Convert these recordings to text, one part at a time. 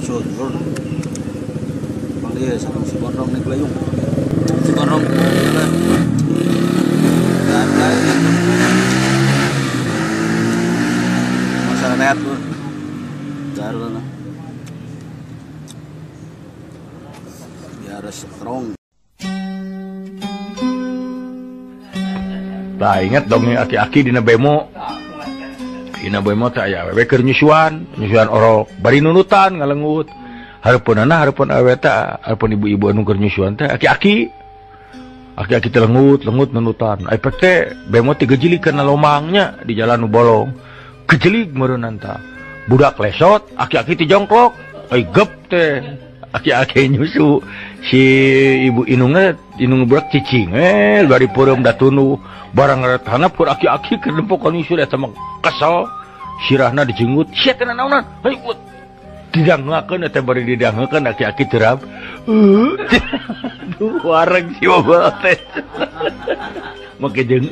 Syukur. Panggil sama si Gondrong naik layung. Si Gondrong masa net tuh. Jalan lah. Biar strong. Lah ingat dong aki-aki dina bemo. Dina bemo teh aya awewe keur nyusuan orok bari nunutan ngalengut. Harepeunana harepeun awewe teh harepeun ibu-ibu anu keur nyusuan teh aki-aki. Aki-aki teh lengut nunutan. Efek teh bemo teh gejelig kana lomangnya di jalan nu bolong. Gejelig meureunna tah. Budak lesot, aki-aki teh jongklok. Ai gep teh. Aki-aki nyusu si ibu inungna budak cicing bari peureum da tunu. Barang retana pur aki-aki keur dempok ka nyusu eta mah kesel sirahna dijenggut sia teh naonan hai didangakeun eta bari didangakeun aki-aki terap duh wareg si bobol teh make jeung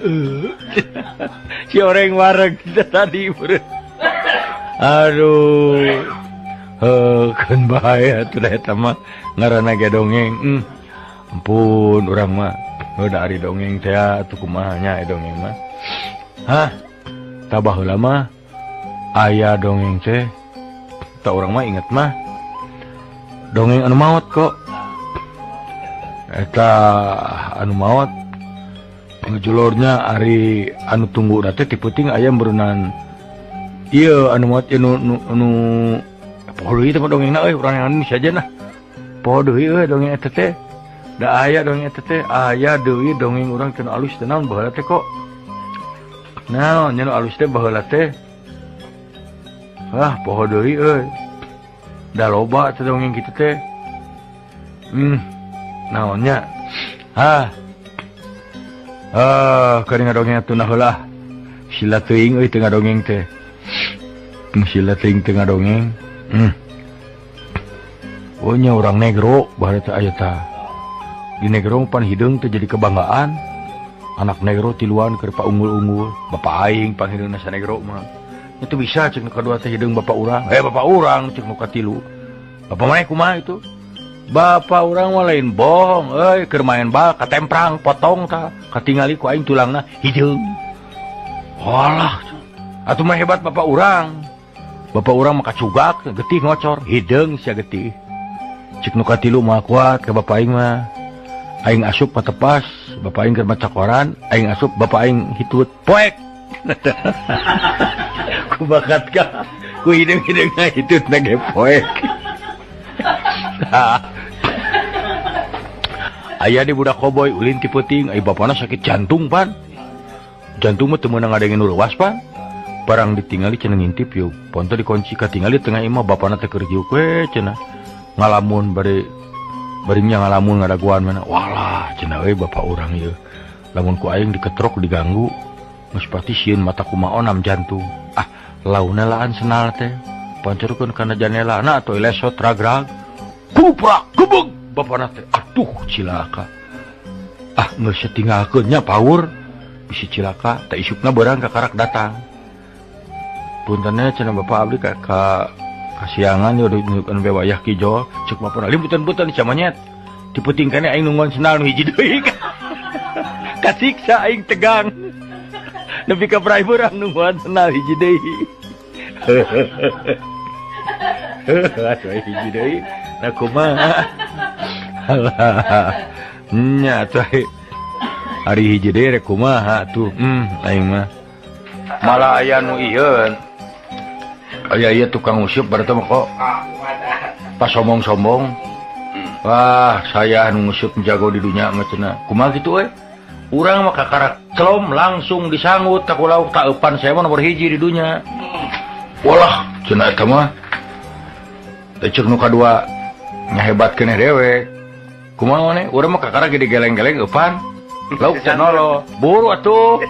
si oreng wareg tadi beureun aduh kan bahaya tuh eta mah ngaranna ge dongeng ampun urang mah udah ari dongeng teh atuh kumaha nya dongeng mah hah tabah heula mah aya dongeng teh ta urang mah inget mah dongeng anu maot kok eta anu maot ngejulurnya ari anu tungguna teh ti peuting aya berunan ieu anu maot nu poho deui teh dongengna euy urang anu saja nah poho deui euy dongeng eta teh da aya dongeng eta teh aya deui dongeng urang teu alus teh naon baheula teh kok naon nya nu alus teh baheula teh poho deui euy da loba teh dongeng kitu teh naon nya keur ngadongeng atuh heula sila teuing euy teu ngadongeng teh sila teuing teu ngadongeng oh nya urang negro baheula teh aya tah di negro pan hideung teh jadi kebanggaan anak negro tiluan keur paunggul-unggul bapak aing pan hideungna sa negro mah itu bisa cek nu kadua teh hideung bapak urang bapak urang cek nu katilu bapak maneh kumaha itu bapak urang mah lain bohong euy keur main bal katemprang potong tah katingali ku aing tulangna hideung walah atuh mah hebat bapak urang mah kacugak getih ngocor hideung sia getih cek nu katilu mah kuat ka bapak aing mah aing asup patepas bapak aing keur maca koran aing asup bapak aing hitut poek ku bakat ka ku hideung-hideungna hitutna ge poek aya di budak koboy ulin ti peuting ai bapana sakit jantung pan jantung mah teu meunang ngadengin nu leuwas pan barang ditingali cenah ngintip yeuh ponto dikunci katingali tengah imah bapana teh keur jiuk we cenah ngalamun bari nya ngalamun ngadaguan mana walah cenah we bapak urang ieu lamun ku aing diketrok diganggu geus pati sieun mata kumaha onam jantung launa laan senal teh pancerkeun kana janelana atuh lesot ragrag kuprak gebeg bapana teh atuh cilaka geus satinggalkeun nya paur bisi cilaka teh isukna beurang ka karak datang puntenna cenah bapak abdi ka kasiangan yo diunjukkeun we wayah kijol ceuk mapuna limbutan-butan camanyet dipeuting kana aing nungguan senal nu hiji deui kasiksa aing tegang nepi ka prai beurang nungguan senal hiji deui atuh hiji deui na kumaha nya atuh ari hiji deui rek kumaha tuh aing mah malah aya nu ieu aya tukang usyup berarti mah kok pas sombong-sombong wah saya anu ngusyup jago di dunia mah cenah kumaha kitu we urang mah kakarak celom langsung disangut ka lauk taeupan saya mah nomor hiji di dunia walah cenah eta mah teh ceuk nu kadua nyahebat keneh dewe kumaha maneh urang mah kakarak ge digeleng-geleng eupan lauk canolo buru atuh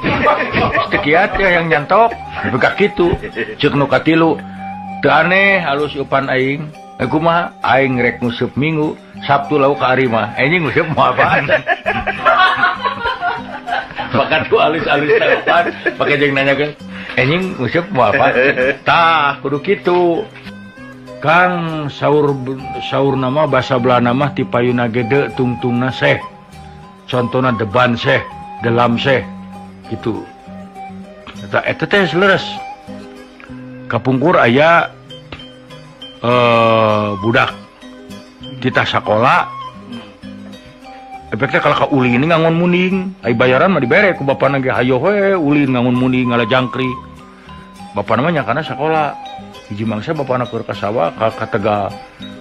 teu kiat ya yang nyantok bega kitu ceuk nu katilu teu aneh halus upan aing kumaha aing rek ngusup minggu Sabtu lauk ka ari mah anjing ngusup moal apaan bakat ku alus-alus upan pake jeung nanyakeun anjing ngusup moal apaan tah kudu kitu Kang saur nama bahasa Belanda mah ti payuna gede tungtungna seh. Contohna deban seh, delam seh gitu. Eta teh leres. Kapungkur aya budak kita sekolah efeknya kalau ka ulin ngangon muning ai bayaran mah dibere ku bapana ge hayo we ulin ngangon muning ngala jangkrik bapana mah nyakana sekolah hiji mangsa bapana keur ka sawah ka tega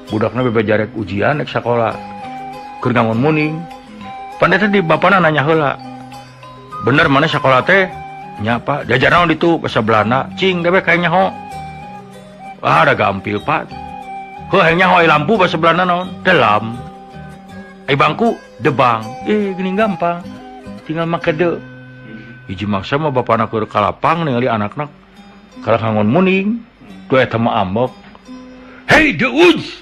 budakna bebe jarek ujian ek sekolah keur ngangon muning pandai teh di bapana nanya heula bener mana sekolah teh nya Pak diajar naon ditu bahasa Belanda cing debe kayaknya ho ada gampil Pak heuh nya hoi lampu bahasa Belanda naon delam ai bangku debang gini gampang tinggal make de hiji mangsa mah bapana keur ka lapang ningali anakna kalau ngangon muning tuh eta mah ambok hey the woods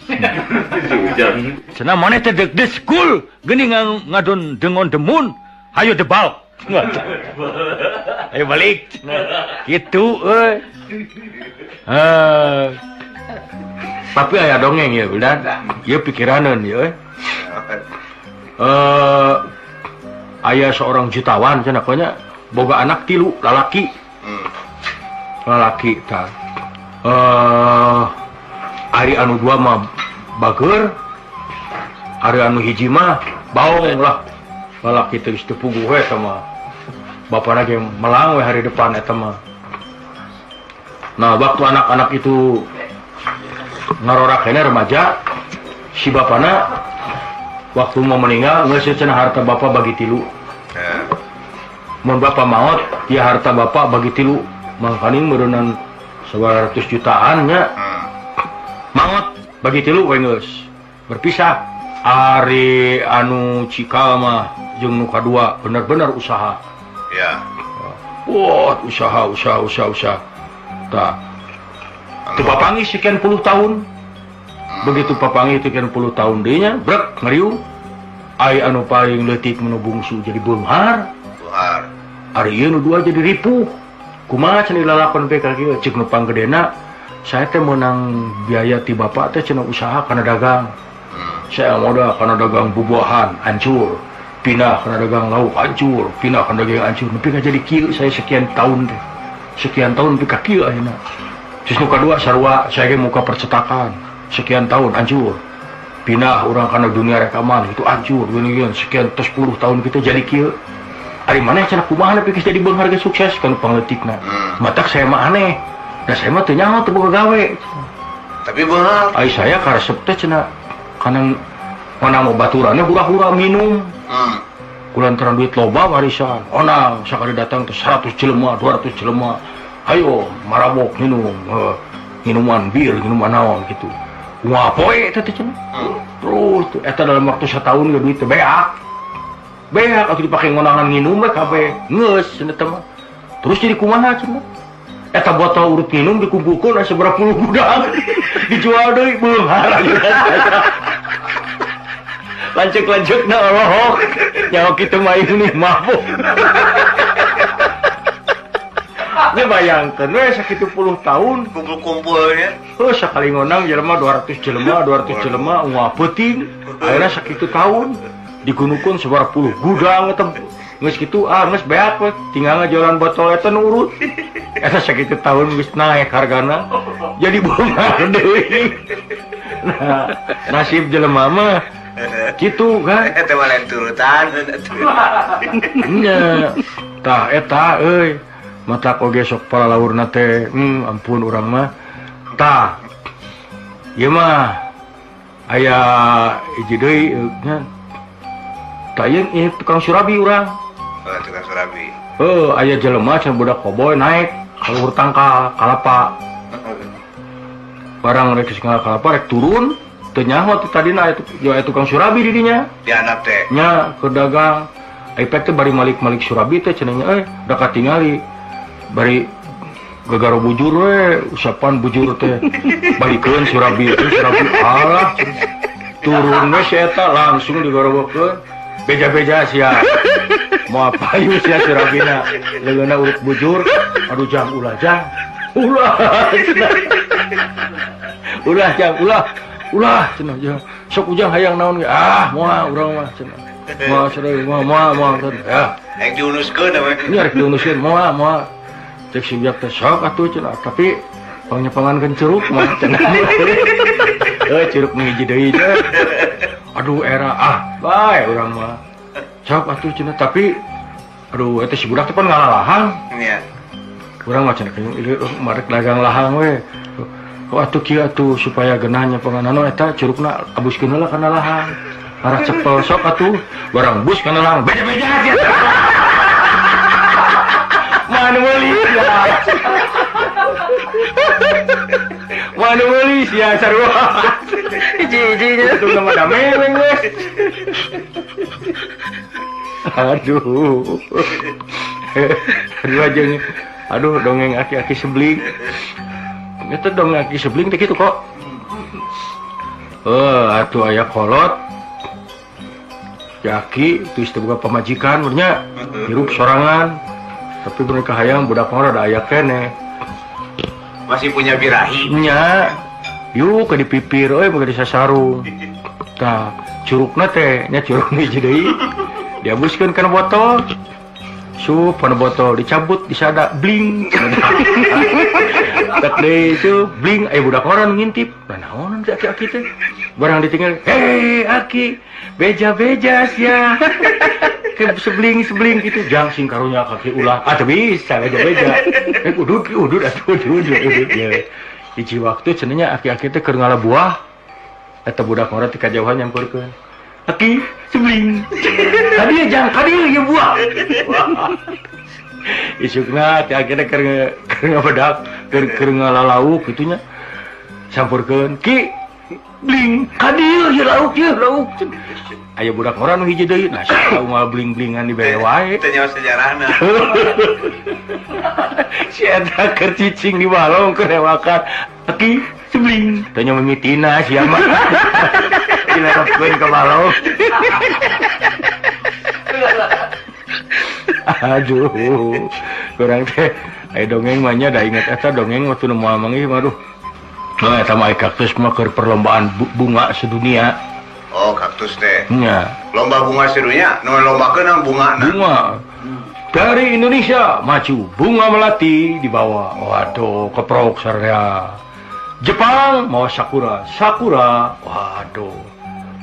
cenah maneh teh the school geuning ngadon dengon demun hayo debal ayo balik gitu euy tapi aya dongeng ya udah ieu pikiraneun ya aya seorang jutawan cenah nya boga anak 3 lalaki tah ari anu 2 mah bageur ari anu hiji mah baong lah lalaki teh geus teu puguh we eta mah bapana ge melang we hari depan eta mah nah waktu anak-anak itu ngarorakena remaja si bapana waktu mau meninggal geus cenah harta bapak bagi 3 mun bapak maot ya harta bapak bagi 3 mangkaning meureunnan 900 jutaan nya maot bagi 3 we geus berpisah ari anu cikal mah jeung nu kadua bener-bener usaha ya wah usaha tah teu papangi sekian puluh tahun begitu papangi sekian puluh tahun deui nya brek ngeriung ai anu paling leutik nu bungsu jadi beunghar ari ieu nu 2 jadi ripuh kumaha cenah lalakon teh ka kieu ceuk nu panggedena saya teh meunang biaya ti bapak teh cenah usaha kana dagang saya modal kana dagang bubuahan hancur pindah kana dagang lauk hancur pindah kana dagang hancur nepi ka jadi kieu saya sekian tahun nepi ka kieu ayeuna terus nu kadua sarua saya ge muka percetakan sekian tahun hancur pindah urang kana dunia rekaman itu hancur geuning sekian 10 tahun kita jadi kieu ari maneh cenah kumaha nepi geus jadi beunghar ge sukses kana pangleutikna matak saya mah aneh da saya mah teu nyaho teu boga gawe tapi beunghar ai saya karesep teh cenah kana onang baturannya hura-hura minum kulantaran duit loba warisan onang sakali datang teh 100 jelema 200 jelema ayo marabok minum minuman bir minuman naon gitu wah poe eta teh cenah terus eta dalam waktu setahun ge duit teh beak atuh dipake ngonangan nginum we kabeh geus cenah teh mah terus jadi kumaha cenah eta botol urut minum dikumpulkeun aya saberapa puluh gudang dijual deui beunghar lancek na Allah nyawa kita mah ini mabuk nya bayangkeun we sakitu puluh tahun kumpul-kumpul ya sakali ngonang jelema 200 jelema ungah peuting ayeuna sakitu tahun digunukeun saberapa puluh gudang eta geus kitu geus beak we tinggal ngajualan botol eta nu urut eta sakitu tahun geus naek hargana jadi beunghar deui nah nasib jelema mah gitu kan eta mah lain turutan nya tah eta euy mata oge sok palalaurna teh ampun urang mah tah ieu mah aya hiji deui nya tah ieu tukang surabi urang tukang surabi aya jelema cenah budak koboy naik ka luhur tangkal kalapa barang rek sing kalapa rek turun teu nyaho tadina aya tukang surabi di dinya dianap teh nya keur dagang ipek teh bari malik surabi teh cenah nya da katingali bari gegaro bujur we usapan bujur teh balikeun surabi alah turun we si eta langsung digorobokeun beja-beja sia moal payu sia surabina leungeunna urut bujur aduh jang ulah Ulah jang, ulah cenah jeung. Sok ujang hayang naon ge. Moal urang mah cenah. Moal sadaya moal cenah. Ya. Rek diunuskeun namanya. Ini rek diunuskeun moal. Cek si ujang teh sok atuh cenah, tapi pangnyepangankeun curug mah cenah. Curug ngiji deui teh. Aduh era bae urang mah. Sok atuh cenah, tapi aduh eta si budak teh pan ngalalahang. Iya. Urang mah cenah ieu marek dagang lahang we. Oh atuh kieu atuh supaya geunahnya panganana eta curugna abuskeun heula kana lahang. Arah cepel sok atuh barang bus kana lahang beja-beja aja. Mana meuli ya. Mana meuli sia sarua. Iji-ijinya tuh nama dameng geus. Aduh. Aduh dongeng aki-aki sebling. Itu dongeng aki sebling teh kitu kok. Atuh aya kolot. Aki itu istilah pamajikan benernya hirup sorangan. Tapi mereka hayang budak mah ada aya keneh. Masih punya birahi. Nya. Yuk ke dipipir euy mangga disasarung. Tah, curugna teh nya curug hiji deui. Diabuskeun kana botol. Sup kana botol dicabut disada bling. Tak deui itu bling aya budak orang ngintip. Naon si aki-aki teh? Barang ditinggal, "Hei aki, beja-beja sia." Ke sebling gitu jang sing karunya kaki ulah teu bisa beja-beja udud atuh udud ya hiji waktu cenanya aki-aki teh keur ngala buah eta budak mah teh kajauhan nyamperkeun aki sebling kadieu jang kadieu ieu buah isukna teh aki teh keur ngabedak keur ngalauk kitu nya samperkeun ki bling kadieu ieu lauk aya budak mah nu hiji deui nah saha moal bling-blingan di bere wae Teu nyawa sejarahna. Si eta keur cicing di balong keur hewakan aki sebling teu nya mimitina sia mah dilerepkeun ka balong. Aduh kurang teh aya dongeng mah nya da inget eta dongeng waktu nu moal manggih mah aduh eta mah kaktus mah keur perlombaan bunga sedunia. Oh, kaktus teh. Nya. Lomba bunga sedunia, nu lombakeun bunga. Bunga. Dari Indonesia maju bunga melati dibawa. Waduh, keprok sarea. Jepang mau sakura. Waduh.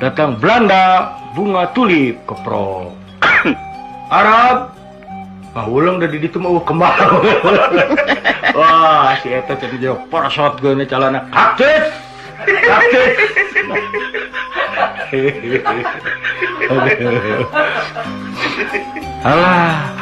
Datang Belanda bunga tulip keprok. Arab ulang dari ditu mau kembang. Wah, si eta jadi jauh parasot geuna calana kaktus. Alah.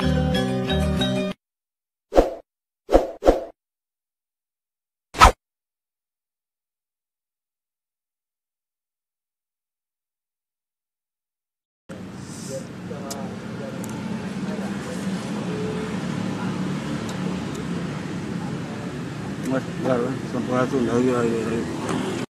Mas, sampurasun, ayo.